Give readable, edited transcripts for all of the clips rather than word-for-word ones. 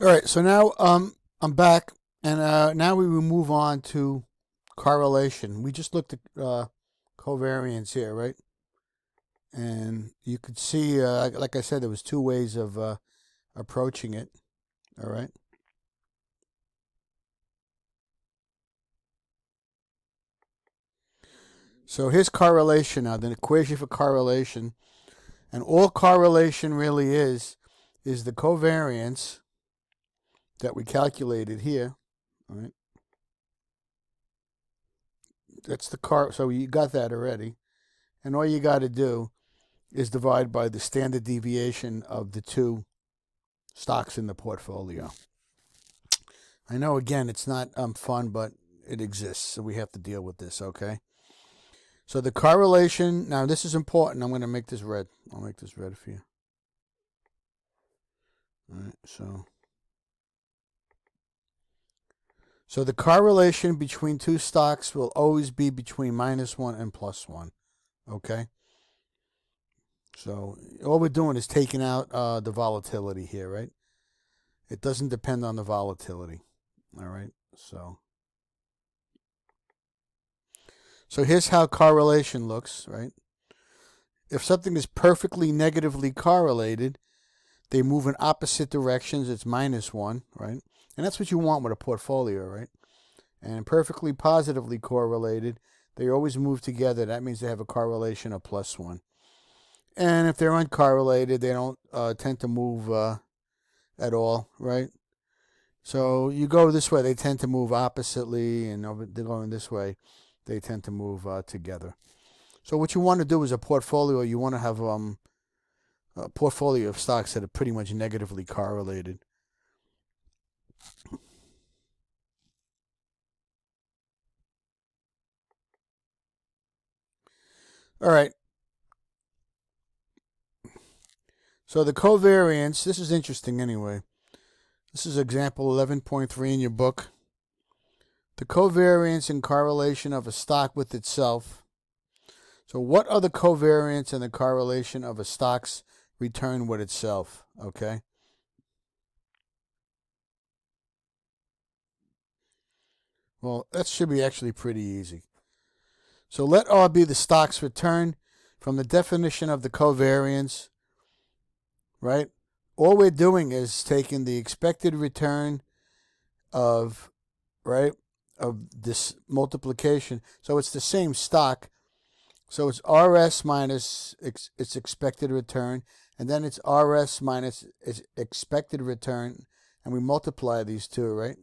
All right, so now I'm back, and now we will move on to correlation. We just looked at covariance here, right? And you could see, like I said, there was two ways of approaching it. All right. So here's correlation now. The equation for correlation, and all correlation really is the covariance that we calculated here. All right. That's the car. So you got that already, and all you got to do is divide by the standard deviation of the two stocks in the portfolio. I know, again, it's not fun, but it exists, so we have to deal with this, okay? So the correlation, now this is important. I'm going to make this red. I'll make this red for you. All right, so the correlation between two stocks will always be between -1 and +1, okay? So all we're doing is taking out the volatility here, right? It doesn't depend on the volatility. All right. So here's how correlation looks, right? If something is perfectly negatively correlated, they move in opposite directions. It's -1, right? And that's what you want with a portfolio, right? And perfectly positively correlated, they always move together. That means they have a correlation of +1. And if they're uncorrelated, they don't tend to move at all, right? So you go this way, they tend to move oppositely, and they're going this way, they tend to move together. So what you want to do is a portfolio. You want to have a portfolio of stocks that are pretty much negatively correlated. All right. So the covariance, this is interesting anyway. This is example 11.3 in your book. The covariance and correlation of a stock with itself. So what are the covariance and the correlation of a stock's return with itself? Okay. Well, that should be actually pretty easy. So let R be the stock's return from the definition of the covariance, right? All we're doing is taking the expected return of, right, of this multiplication. So it's the same stock. So it's RS minus its expected return, and then it's RS minus its expected return, and we multiply these two, right?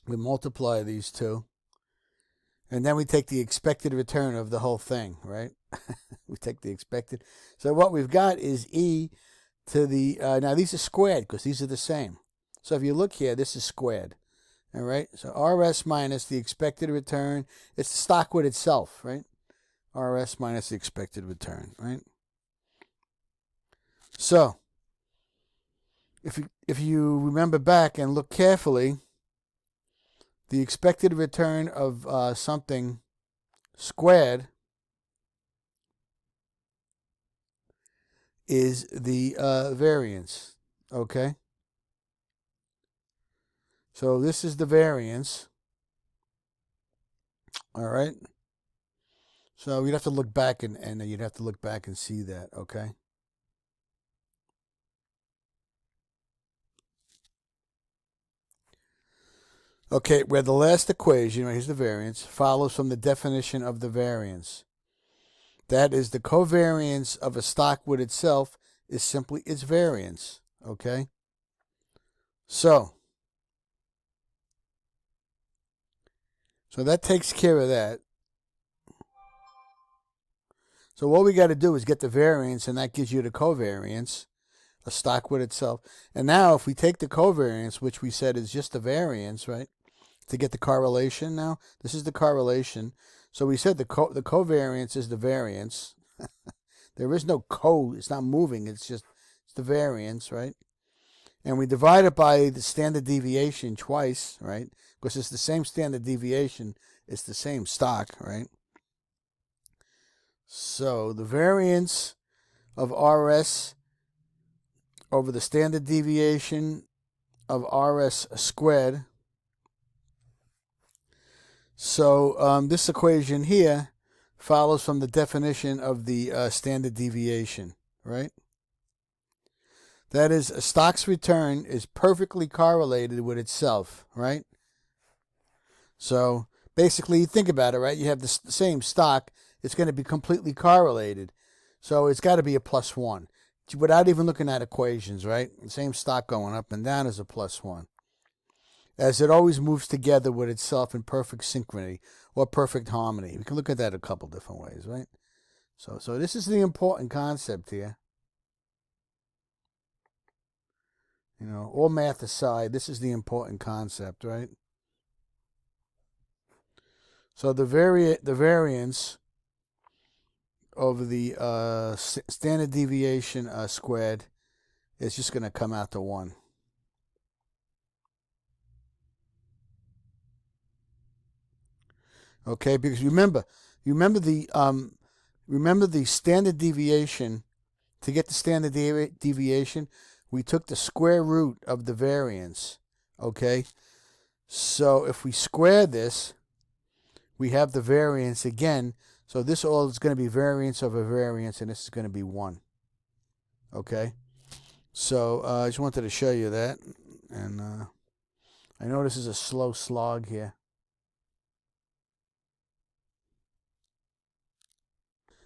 We multiply these two, and then we take the expected return of the whole thing, right? We take the expected. So what we've got is E to the, now these are squared because these are the same. So if you look here, this is squared. All right. So RS minus the expected return. It's the stock with itself, right? RS minus the expected return, right? So if you remember back and look carefully, the expected return of something squared is the variance. Okay. So this is the variance. All right. So you'd have to look back and you'd have to look back and see that. Okay. Okay, where the last equation, here's the variance, follows from the definition of the variance. That is, the covariance of a stock with itself is simply its variance. Okay? So that takes care of that. So all we got to do is get the variance, and that gives you the covariance, a stock with itself. And now if we take the covariance, which we said is just the variance, right? To get the correlation now, this is the correlation. So we said the covariance is the variance. There is no it's not moving, it's the variance, right? And we divide it by the standard deviation twice, right? Because it's the same standard deviation, it's the same stock, right? So the variance of RS over the standard deviation of RS squared. So this equation here follows from the definition of the standard deviation, right? That is, a stock's return is perfectly correlated with itself, right? So basically, you think about it, right? You have the same stock. It's going to be completely correlated. So it's got to be a +1 without even looking at equations, right? The same stock going up and down is a +1. As it always moves together with itself in perfect synchrony or perfect harmony. We can look at that a couple different ways, right? So this is the important concept here. You know, all math aside, this is the important concept, right? So the variance over the standard deviation squared is just going to come out to 1. Okay, because remember the standard deviation. To get the standard deviation, we took the square root of the variance. Okay, so if we square this, we have the variance again. So this all is going to be variance over variance, and this is going to be 1. Okay, so I just wanted to show you that, and I know this is a slow slog here.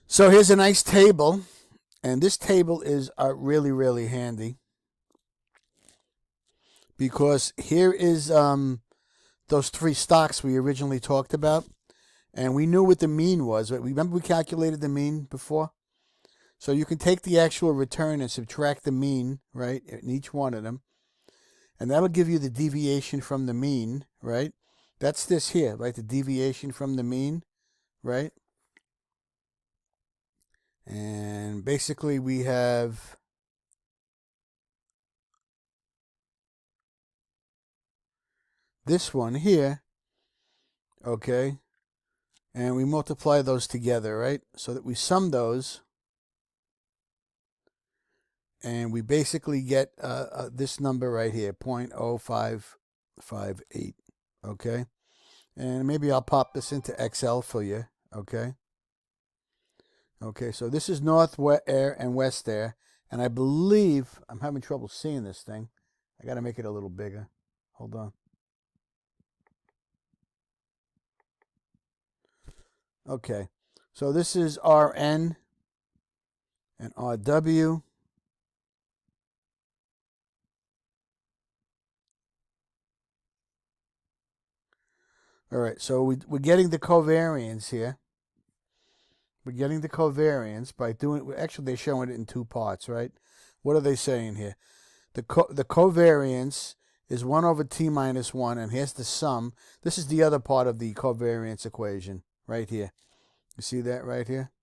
So here's a nice table, and this table is really, really handy because here is those 3 stocks we originally talked about, and we knew what the mean was. Right? Remember we calculated the mean before? So you can take the actual return and subtract the mean, right, in each one of them, and that'll give you the deviation from the mean, right? That's this here, right, the deviation from the mean, right? And basically we have this one here, okay, and we multiply those together, right, so that we sum those, and we basically get this number right here, 0.0558, okay, and maybe I'll pop this into Excel for you, okay. Okay, so this is north air and west air, and I believe I'm having trouble seeing this thing. I got to make it a little bigger. Hold on. Okay, so this is RN and RW. All right, so we're getting the covariance here. We're getting the covariance by doing, actually they're showing it in 2 parts, right? What are they saying here? The covariance is 1 over t minus 1, and here's the sum. This is the other part of the covariance equation right here. You see that right here?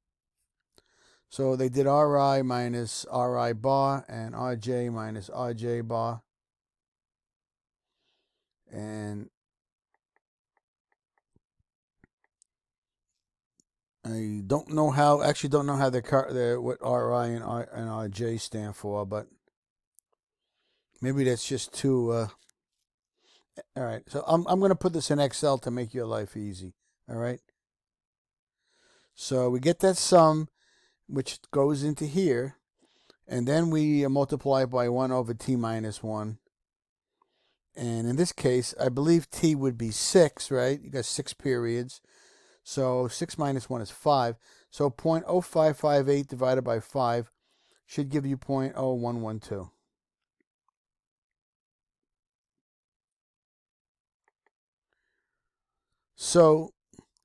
So they did Ri minus Ri bar and Rj minus Rj bar. And I don't know how what Ri and Rj stand for, but maybe that's just too. All right, so I'm going to put this in Excel to make your life easy. All right. So we get that sum, which goes into here, and then we multiply by 1 over t minus 1. And in this case, I believe t would be 6, right? You got 6 periods. So 6 minus 1 is 5. So 0.0558 divided by 5 should give you 0.0112. So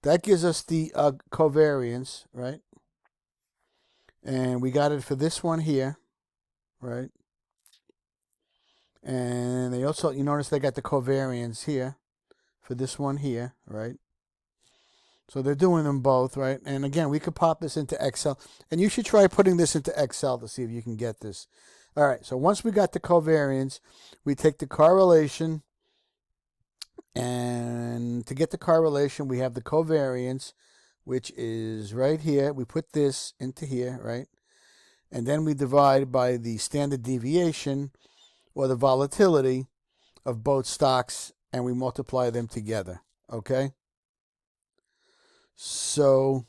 that gives us the covariance, right? And we got it for this one here, right? And they also, you notice they got the covariance here for this one here, right? So they're doing them both, right? And again, we could pop this into Excel. And you should try putting this into Excel to see if you can get this. All right, so once we got the covariance, we take the correlation. And to get the correlation, we have the covariance, which is right here. We put this into here, right? and then we divide by the standard deviation or the volatility of both stocks, and we multiply them together. Okay? So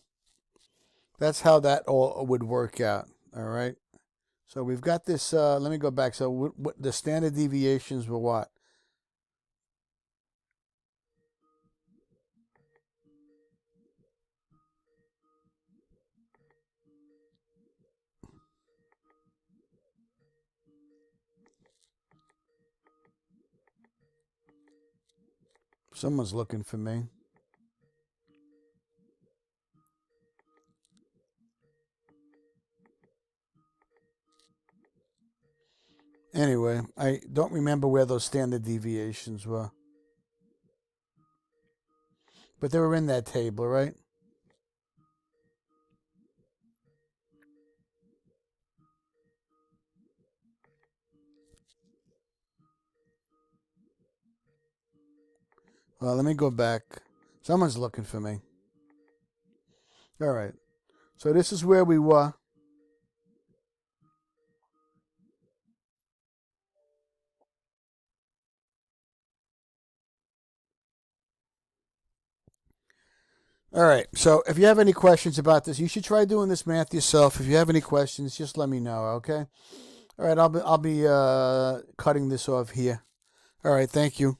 that's how that all would work out. All right? So we've got this, let me go back. So the standard deviations were what? Someone's looking for me. Anyway, I don't remember where those standard deviations were. But they were in that table, right? Well, let me go back. Someone's looking for me. All right. So this is where we were. All right. So if you have any questions about this, you should try doing this math yourself. If you have any questions, just let me know. Okay. All right. I'll be cutting this off here. All right. Thank you.